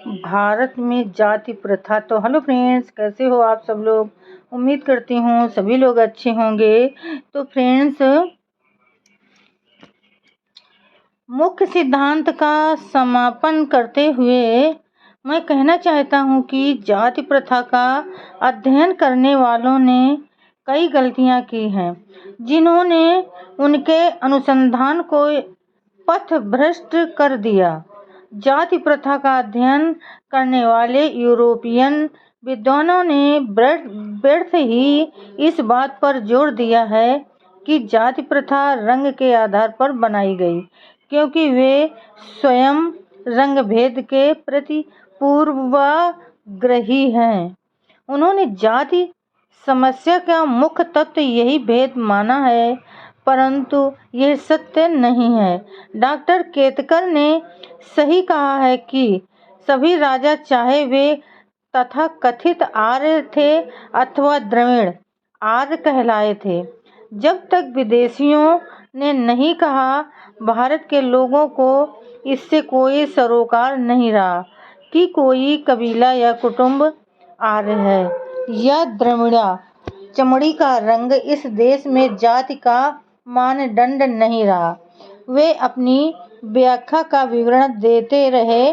भारत में जाति प्रथा। तो हेलो फ्रेंड्स, कैसे हो आप सब लोग। उम्मीद करती हूँ सभी लोग अच्छे होंगे। तो फ्रेंड्स, मुख्य सिद्धांत का समापन करते हुए मैं कहना चाहता हूँ कि जाति प्रथा का अध्ययन करने वालों ने कई गलतियाँ की हैं, जिन्होंने उनके अनुसंधान को पथ भ्रष्ट कर दिया। जाति प्रथा का अध्ययन करने वाले यूरोपियन विद्वानों ने व्यर्थ ही इस बात पर जोर दिया है कि जाति प्रथा रंग के आधार पर बनाई गई, क्योंकि वे स्वयं रंग भेद के प्रति पूर्वाग्रही हैं। उन्होंने जाति समस्या का मुख्य तत्व यही भेद माना है, परंतु यह सत्य नहीं है। डॉक्टर केतकर ने सही कहा है कि सभी राजा, चाहे वे तथाकथित आर्य थे अथवा द्रविड़ आर्य कहलाए थे, जब तक विदेशियों ने नहीं कहा, भारत के लोगों को इससे कोई सरोकार नहीं रहा कि कोई कबीला या कुटुंब आर्य है या द्रविड़ा। चमड़ी का रंग इस देश में जाति का मानदंड नहीं रहा। वे अपनी व्याख्या का विवरण देते रहे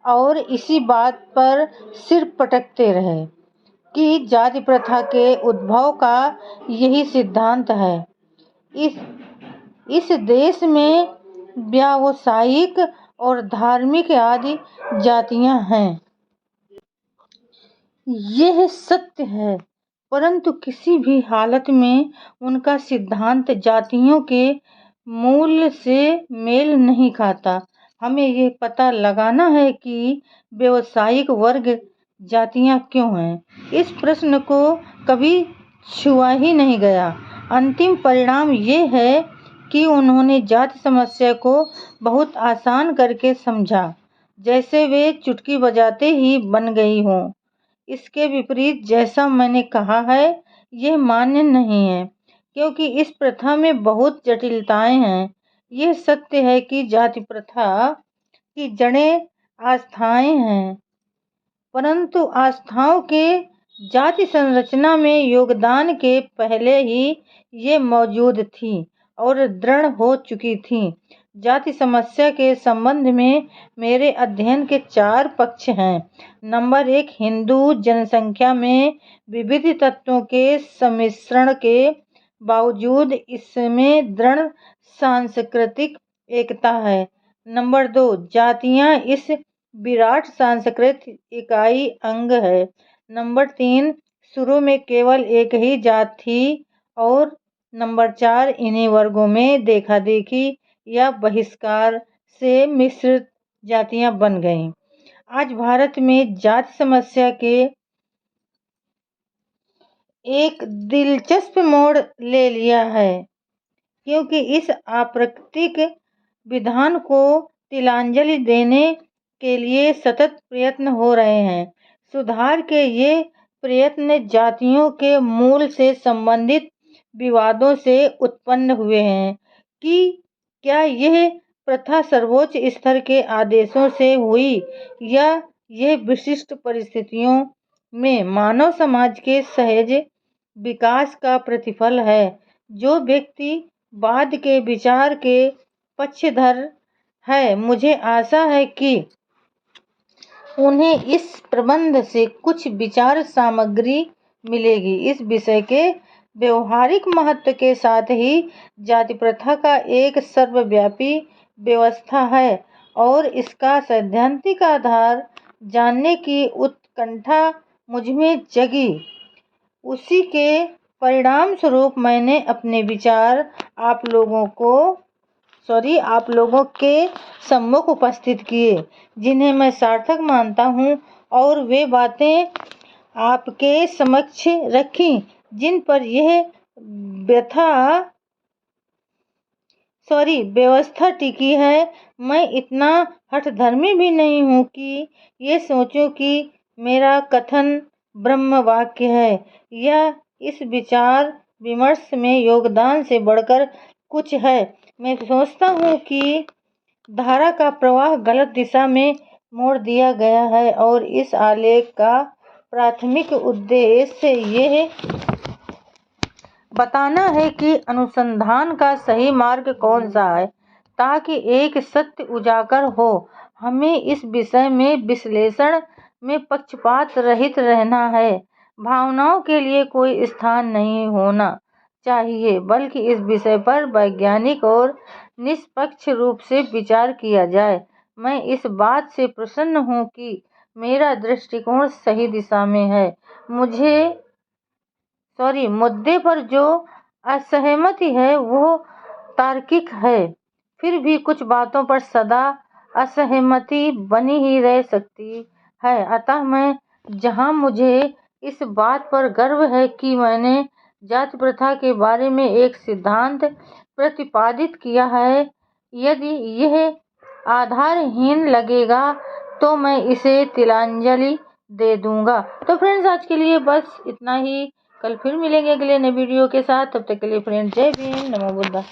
और इसी बात पर सिर पटकते रहे कि जाति प्रथा के उद्भव का यही सिद्धांत है। इस देश में व्यावसायिक और धार्मिक आदि जातियां हैं, यह सत्य है, परंतु किसी भी हालत में उनका सिद्धांत जातियों के मूल से मेल नहीं खाता। हमें ये पता लगाना है कि व्यावसायिक वर्ग जातियां क्यों हैं। इस प्रश्न को कभी छुआ ही नहीं गया। अंतिम परिणाम ये है कि उन्होंने जाति समस्या को बहुत आसान करके समझा, जैसे वे चुटकी बजाते ही बन गई हो। इसके विपरीत, जैसा मैंने कहा है, यह मान्य नहीं है, क्योंकि इस प्रथा में बहुत जटिलताएं हैं। यह सत्य है कि जाति प्रथा की जड़ें आस्थाएं हैं, परंतु आस्थाओं के जाति संरचना में योगदान के पहले ही ये मौजूद थी और दृढ़ हो चुकी थी। जाति समस्या के संबंध में मेरे अध्ययन के 4 पक्ष हैं। नंबर 1, हिंदू जनसंख्या में विविध तत्वों के सम्मिश्रण के बावजूद इसमें दृढ़ सांस्कृतिक एकता है। नंबर 2, जातियां इस विराट सांस्कृतिक इकाई अंग है। नंबर 3, शुरू में केवल एक ही जात थी और नंबर 4, इन्हीं वर्गों में देखा देखी या बहिष्कार से मिश्रित जातियां बन गईं। आज भारत में जाति समस्या के एक दिलचस्प मोड़ ले लिया है, क्योंकि इस अप्राकृतिक विधान को तिलांजलि देने के लिए सतत प्रयत्न हो रहे हैं। सुधार के ये प्रयत्न जातियों के मूल से संबंधित विवादों से उत्पन्न हुए हैं कि क्या यह प्रथा सर्वोच्च स्तर के आदेशों से हुई या यह विशिष्ट परिस्थितियों में मानव समाज के सहज विकास का प्रतिफल है। जो व्यक्ति बाद के विचार के पक्षधर है, मुझे आशा है कि उन्हें इस प्रबंध से कुछ विचार सामग्री मिलेगी। इस विषय के व्यवहारिक महत्व के साथ ही जाति प्रथा का एक सर्वव्यापी व्यवस्था है और इसका सैद्धांतिक आधार जानने की उत्कंठा मुझमें जगी। उसी के परिणाम स्वरूप मैंने अपने विचार आप लोगों के सम्मुख उपस्थित किए, जिन्हें मैं सार्थक मानता हूँ, और वे बातें आपके समक्ष रखी जिन पर यह व्यवस्था टिकी है। मैं इतना हठधर्मी भी नहीं हूँ कि ये सोचूं कि मेरा कथन ब्रह्म वाक्य है या इस विचार विमर्श में योगदान से बढ़कर कुछ है। मैं सोचता हूँ कि धारा का प्रवाह गलत दिशा में मोड़ दिया गया है और इस आलेख का प्राथमिक उद्देश्य यह बताना है कि अनुसंधान का सही मार्ग कौन सा है ताकि एक सत्य उजागर हो। हमें इस विषय में विश्लेषण में पक्षपात रहित रहना है। भावनाओं के लिए कोई स्थान नहीं होना चाहिए, बल्कि इस विषय पर वैज्ञानिक और निष्पक्ष रूप से विचार किया जाए। मैं इस बात से प्रसन्न हूँ कि मेरा दृष्टिकोण सही दिशा में है। मुद्दे पर जो असहमति है वो तार्किक है, फिर भी कुछ बातों पर सदा असहमति बनी ही रह सकती है। अतः मैं जहां मुझे इस बात पर गर्व है कि मैंने जाति प्रथा के बारे में एक सिद्धांत प्रतिपादित किया है, यदि यह आधारहीन लगेगा तो मैं इसे तिलांजलि दे दूंगा। तो फ्रेंड्स, आज के लिए बस इतना ही। कल फिर मिलेंगे अगले नए वीडियो के साथ। तब तक के लिए फ्रेंड्स, जय भीम, नमो बुद्धा।